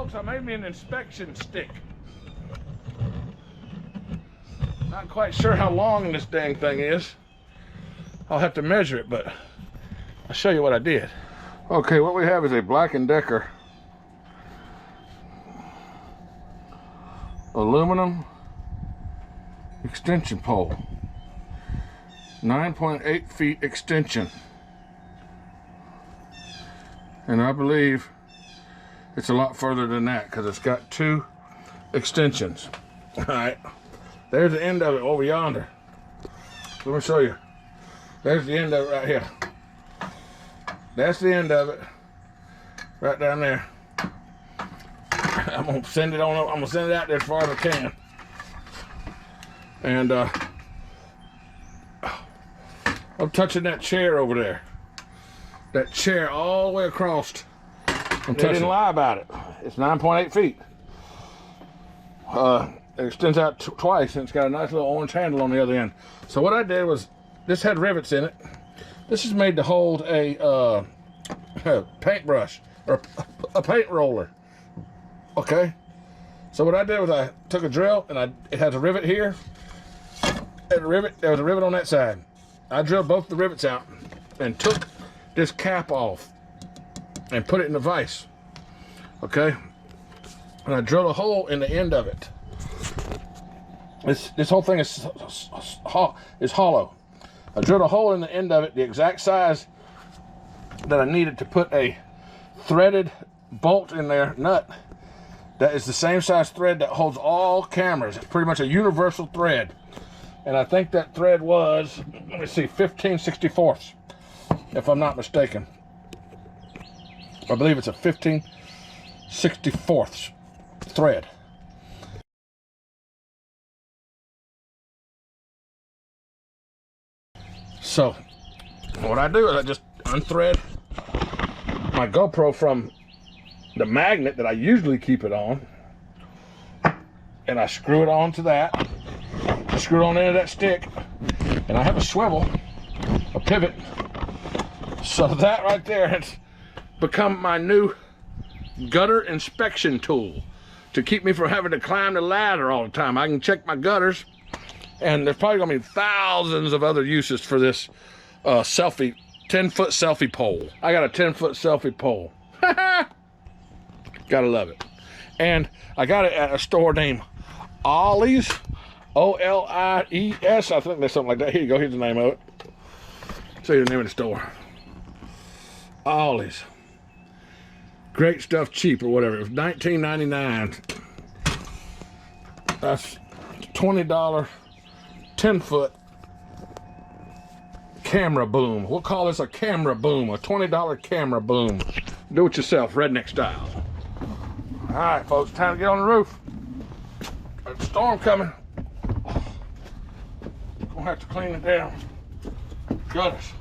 folks, I made me an inspection stick. Not quite sure how long this dang thing is. I'll have to measure it, but I'll show you what I did. Okay, what we have is a Black & Decker aluminum extension pole. 9.8 feet extension. And I believe it's a lot further than that because it's got 2 extensions. All right, there's the end of it over yonder. Let me show you. There's the end of it right here. That's the end of it, right down there. I'm gonna send it on. I'm gonna send it out there as far as I can. And I'm touching that chair over there. That chair all the way across. They didn't lie about it. It's 9.8 feet. It extends out twice, and it's got a nice little orange handle on the other end. So what I did was, this had rivets in it. This is made to hold a paintbrush or a paint roller. Okay. So what I did was I took a drill, and it has a rivet here. And there was a rivet on that side. I drilled both the rivets out and took this cap off and put it in the vise. Okay. And I drilled a hole in the end of it. This whole thing is hollow. I drilled a hole in the end of it, the exact size that I needed to put a threaded bolt in there, nut, that is the same size thread that holds all cameras. It's pretty much a universal thread. And I think that thread was, let me see, 15/64, if I'm not mistaken. I believe it's a 15/64 thread. So what I do is I just unthread my GoPro from the magnet that I usually keep it on, and I screw it on to that. I screw it on into that stick, and I have a swivel, a pivot. So that right there has become my new gutter inspection tool to keep me from having to climb the ladder all the time. I can check my gutters. And there's probably gonna be thousands of other uses for this selfie, 10-foot selfie pole. I got a 10-foot selfie pole. Gotta love it. And I got it at a store named Ollie's, O-L-I-E-S. I think there's something like that. Here you go, here's the name of it. Show you the name of the store. Ollie's. Great stuff, cheap or whatever. It was $19.99. That's $20. 10-foot camera boom. We'll call this a camera boom, a $20 camera boom. Do it yourself, redneck style. All right, folks, time to get on the roof. There's a storm coming. Gonna have to clean it down. Gutters.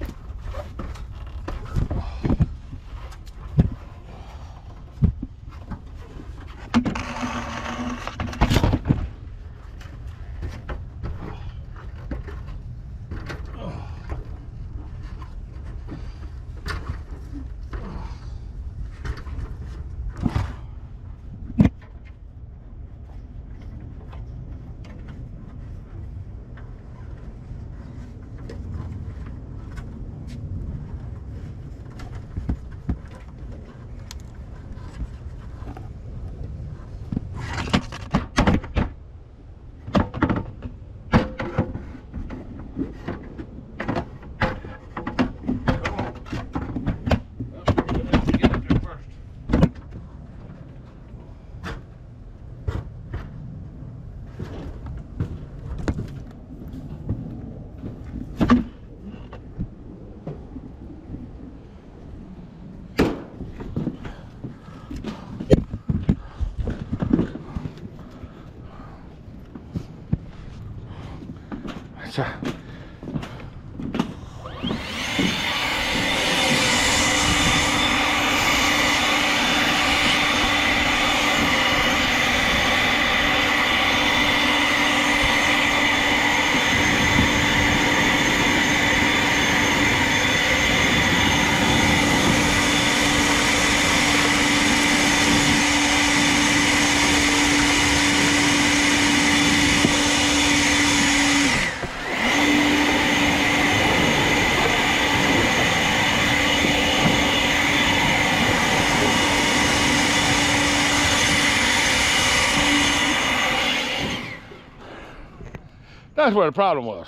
That's where the problem was.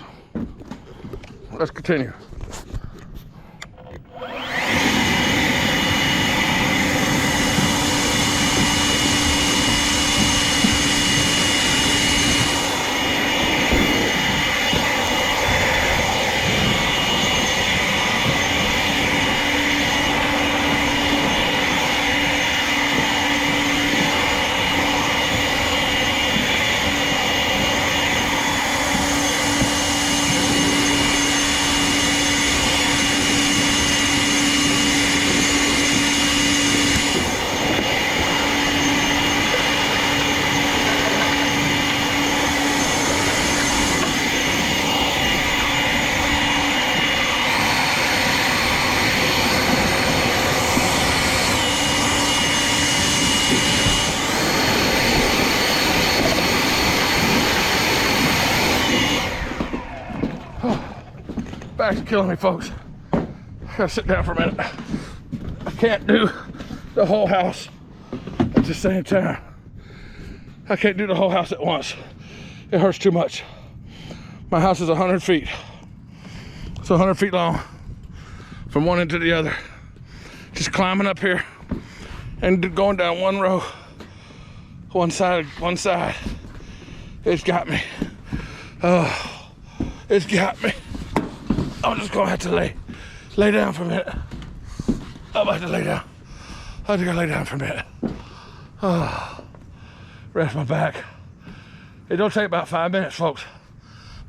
Let's continue. Back's killing me, folks. I gotta sit down for a minute. I can't do the whole house at the same time. I can't do the whole house at once. It hurts too much. My house is 100 feet. It's 100 feet long from one end to the other. Just climbing up here and going down one row, one side. It's got me. Oh, it's got me. I'm just gonna have to lay down for a minute. I'm about to lay down. I think I'll lay down for a minute. Oh, rest my back. It don't take about 5 minutes, folks.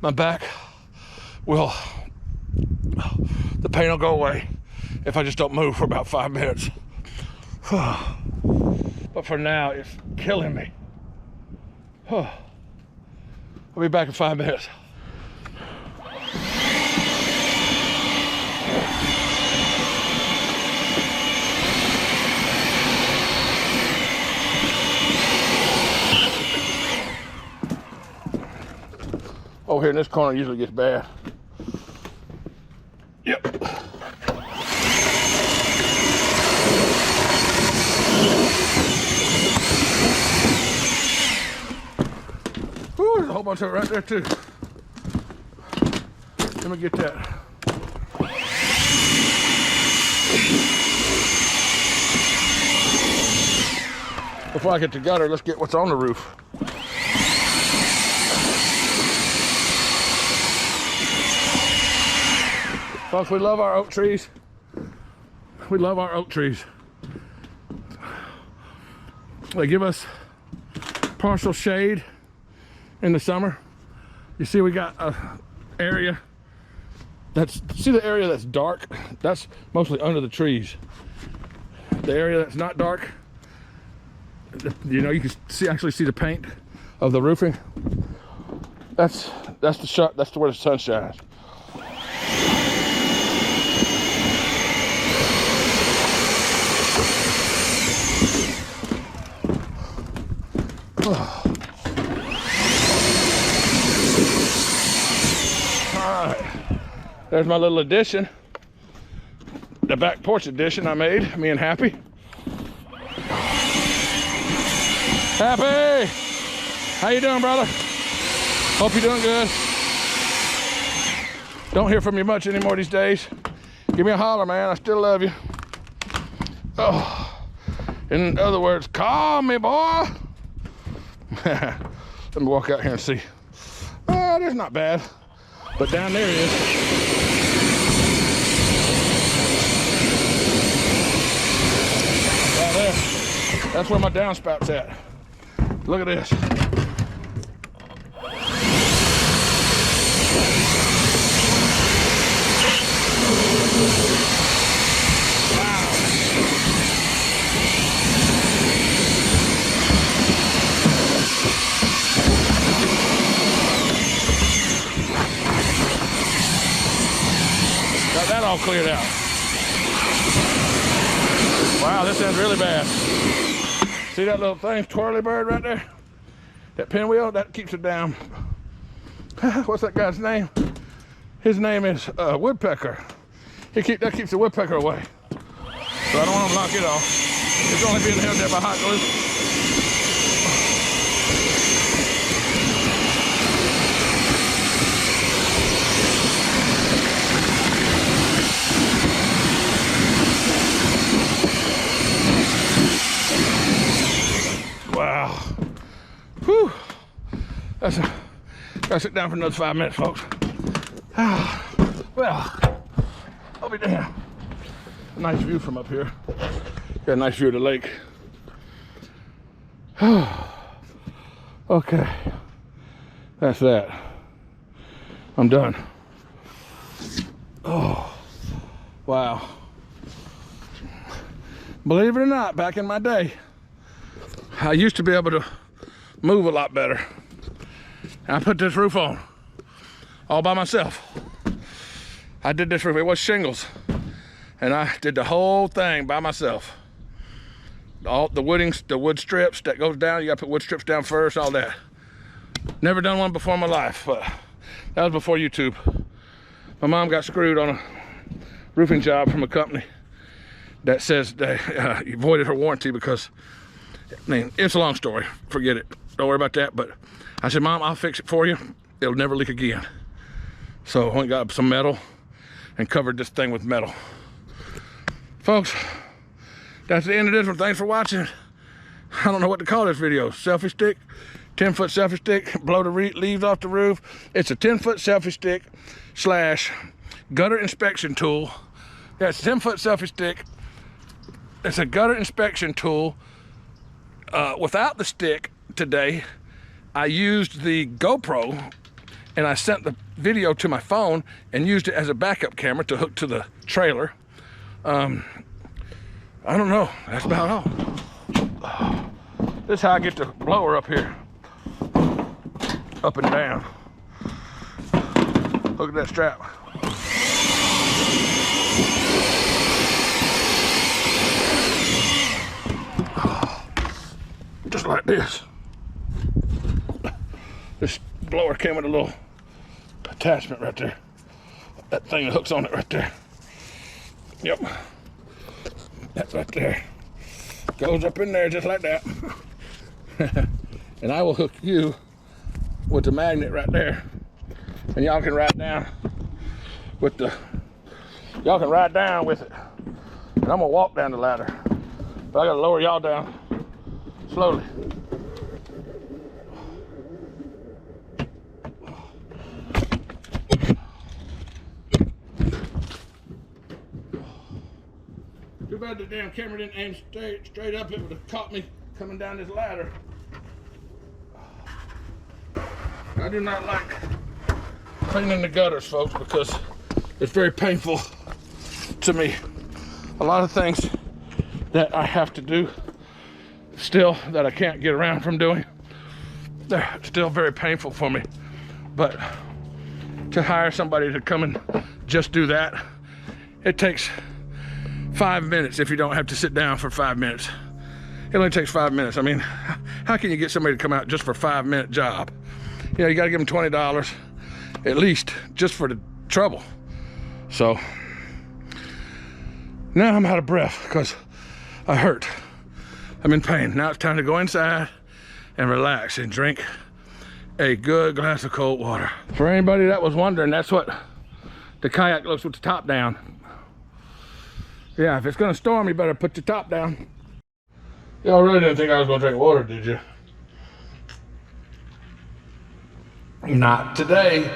My back will, the pain will go away if I just don't move for about 5 minutes. But for now, it's killing me. I'll be back in 5 minutes. Over here in this corner usually gets bad. Yep. Ooh, there's a whole bunch of it right there too. Let me get that. Before I get to gutter, let's get what's on the roof. Folks, we love our oak trees. We love our oak trees. They give us partial shade in the summer. You see we got a area see the area that's dark? That's mostly under the trees. The area that's not dark, you know, you can actually see the paint of the roofing. That's where the sun shines. There's my little addition, the back porch addition I made, me and Happy. Happy! How you doing, brother? Hope you're doing good. Don't hear from you much anymore these days. Give me a holler, man. I still love you. Oh, in other words, call me, boy. Let me walk out here and see. Oh, that's not bad. But down there it is. Right there. That's where my downspout's at. Look at this. Wow. Got that all cleared out. Wow, this end's really bad. See that little thing, twirly bird right there? That pinwheel, that keeps it down. What's that guy's name? His name is Woodpecker. That keeps the woodpecker away. So I don't want to knock it off. It's only being held there by hot glue. Gotta sit down for another 5 minutes, folks. Well, I'll be damned. Nice view from up here. Got a nice view of the lake. Okay, that's that. I'm done. Oh, wow. Believe it or not, back in my day, I used to be able to move a lot better. I put this roof on all by myself. I did this roof, it was shingles. And I did the whole thing by myself. All the wood strips that goes down, you gotta put wood strips down first, all that. Never done one before in my life, but that was before YouTube. My mom got screwed on a roofing job from a company that says they voided her warranty because, I mean, it's a long story, forget it. Don't worry about that, but I said, Mom, I'll fix it for you. It'll never leak again. So I went and got some metal and covered this thing with metal. Folks, that's the end of this one. Thanks for watching. I don't know what to call this video. Selfie stick, 10-foot selfie stick, blow the leaves off the roof. It's a 10-foot selfie stick slash gutter inspection tool. Yeah, it's a 10-foot selfie stick. It's a gutter inspection tool. Without the stick today, I used the GoPro and I sent the video to my phone and used it as a backup camera to hook to the trailer. I don't know, that's about all. This is how I get the blower up here. Up and down. Look at that strap. Just like this. This blower came with a little attachment right there. That thing that hooks on it right there. Yep. That's right there. Goes up in there just like that. And I will hook you with the magnet right there. And y'all can ride down with it. And I'm gonna walk down the ladder. But I gotta lower y'all down slowly. Too bad the damn camera didn't aim straight up. It would have caught me coming down this ladder. I do not like cleaning the gutters, folks, because it's very painful to me. A lot of things that I have to do still that I can't get around from doing, they're still very painful for me. But to hire somebody to come and just do that, it takes 5 minutes if you don't have to sit down for 5 minutes. It only takes 5 minutes. I mean, how can you get somebody to come out just for a 5-minute job? You know, you gotta give them $20 at least just for the trouble. So now I'm out of breath because I hurt. I'm in pain. Now it's time to go inside and relax and drink a good glass of cold water. For anybody that was wondering, that's what the kayak looks with the top down. Yeah, if it's gonna storm, you better put your top down. Y'all really didn't think I was gonna drink water, did you? Not today.